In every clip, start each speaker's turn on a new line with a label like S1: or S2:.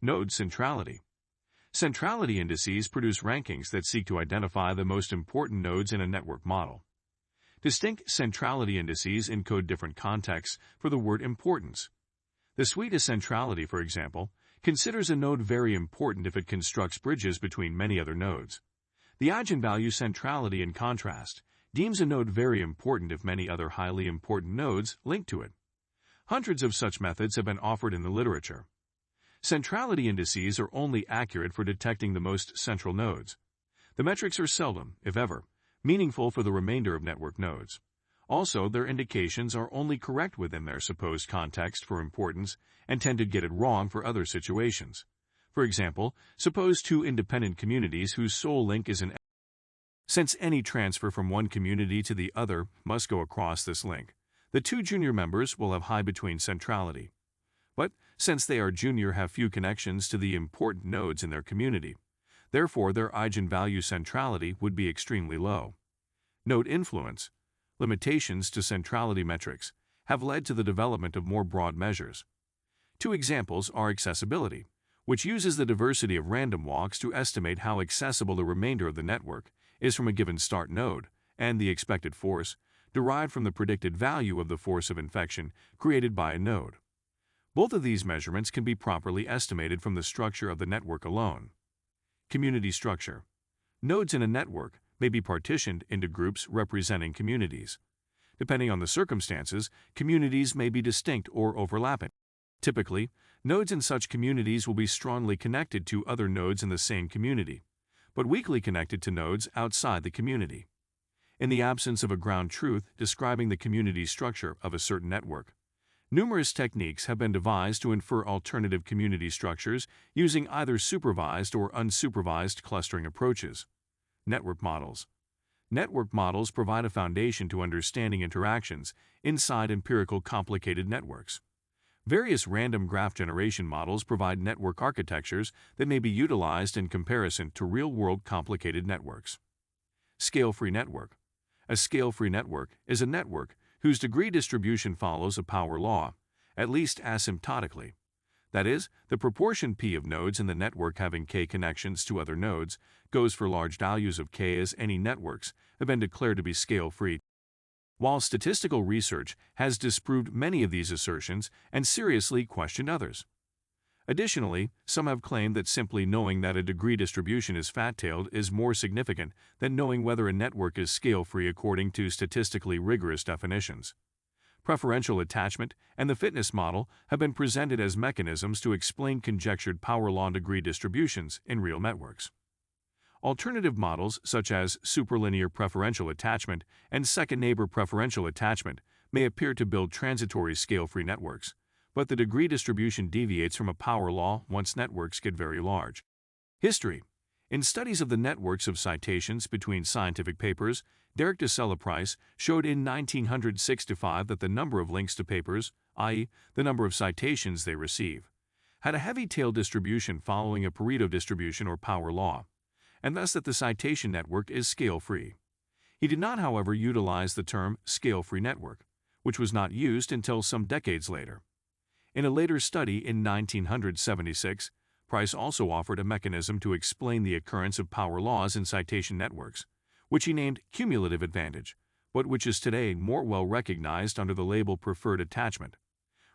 S1: Node centrality. Centrality indices produce rankings that seek to identify the most important nodes in a network model. Distinct centrality indices encode different contexts for the word importance. The suite of centrality, for example, considers a node very important if it constructs bridges between many other nodes. The eigenvalue centrality, in contrast, deems a node very important if many other highly important nodes link to it. Hundreds of such methods have been offered in the literature. Centrality indices are only accurate for detecting the most central nodes. The metrics are seldom, if ever, meaningful for the remainder of network nodes. Also, their indications are only correct within their supposed context for importance and tend to get it wrong for other situations. For example, suppose two independent communities whose sole link is an Since any transfer from one community to the other must go across this link, the two junior members will have high between centrality. But since they are junior, have few connections to the important nodes in their community. Therefore, their eigenvalue centrality would be extremely low. Node influence. Limitations to centrality metrics have led to the development of more broad measures. Two examples are accessibility, which uses the diversity of random walks to estimate how accessible the remainder of the network is from a given start node, and the expected force, derived from the predicted value of the force of infection created by a node. Both of these measurements can be properly estimated from the structure of the network alone. Community structure. Nodes in a network may be partitioned into groups representing communities. Depending on the circumstances, communities may be distinct or overlapping. Typically, nodes in such communities will be strongly connected to other nodes in the same community, but weakly connected to nodes outside the community. In the absence of a ground truth describing the community structure of a certain network, numerous techniques have been devised to infer alternative community structures using either supervised or unsupervised clustering approaches. Network models. Network models provide a foundation to understanding interactions inside empirical complicated networks. Various random graph generation models provide network architectures that may be utilized in comparison to real-world complicated networks. Scale-free network. A scale-free network is a network whose degree distribution follows a power law, at least asymptotically. That is, the proportion p of nodes in the network having k connections to other nodes goes for large values of k, as any networks have been declared to be scale-free. While statistical research has disproved many of these assertions and seriously questioned others. Additionally, some have claimed that simply knowing that a degree distribution is fat-tailed is more significant than knowing whether a network is scale-free according to statistically rigorous definitions. Preferential attachment and the fitness model have been presented as mechanisms to explain conjectured power law degree distributions in real networks. Alternative models such as superlinear preferential attachment and second neighbor preferential attachment may appear to build transitory scale-free networks, but the degree distribution deviates from a power law once networks get very large. History. In studies of the networks of citations between scientific papers, Derek de Price showed in 1965 that the number of links to papers, i.e., the number of citations they receive, had a heavy tail distribution following a Pareto distribution or power law, and thus that the citation network is scale-free. He did not, however, utilize the term scale-free network, which was not used until some decades later. In a later study in 1976, Price also offered a mechanism to explain the occurrence of power laws in citation networks, which he named cumulative advantage, but which is today more well recognized under the label preferred attachment.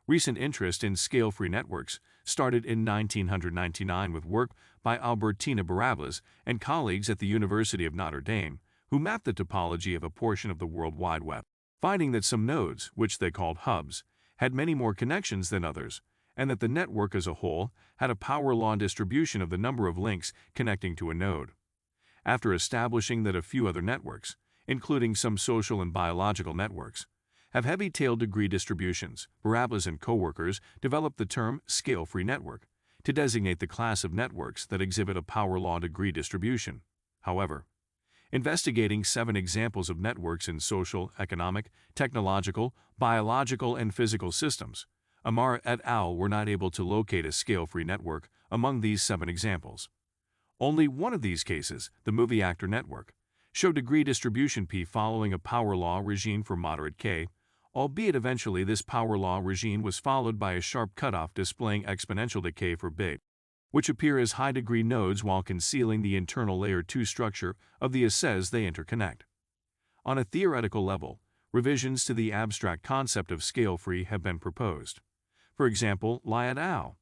S1: Recent interest in scale-free networks started in 1999 with work by Albertina Barables and colleagues at the University of Notre Dame, who mapped the topology of a portion of the World Wide Web, finding that some nodes, which they called hubs, had many more connections than others, and that the network as a whole had a power law distribution of the number of links connecting to a node. After establishing that a few other networks, including some social and biological networks, have heavy tail degree distributions, Barables and co-workers developed the term scale-free network to designate the class of networks that exhibit a power law degree distribution. However, investigating 7 examples of networks in social, economic, technological, biological, and physical systems, Amar et al. Were not able to locate a scale-free network among these 7 examples. Only one of these cases, the movie actor network, showed degree distribution p following a power law regime for moderate k, albeit eventually this power law regime was followed by a sharp cutoff displaying exponential decay for big. which appear as high-degree nodes while concealing the internal layer 2 structure of the ACEs they interconnect. On a theoretical level, revisions to the abstract concept of scale-free have been proposed. For example, Lai et al.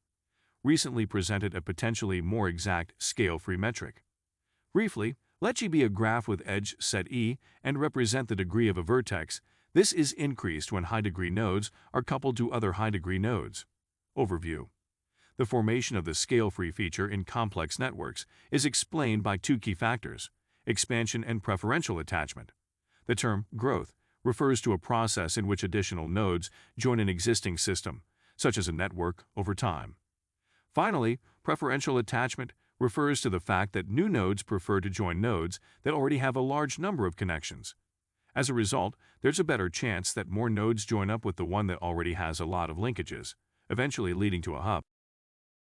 S1: Recently presented a potentially more exact scale-free metric. Briefly, let G be a graph with edge set E and represent the degree of a vertex. This is increased when high-degree nodes are coupled to other high-degree nodes. Overview. The formation of the scale-free feature in complex networks is explained by two key factors: expansion and preferential attachment. The term growth refers to a process in which additional nodes join an existing system, such as a network, over time. Finally, preferential attachment refers to the fact that new nodes prefer to join nodes that already have a large number of connections. As a result, there's a better chance that more nodes join up with the one that already has a lot of linkages, eventually leading to a hub.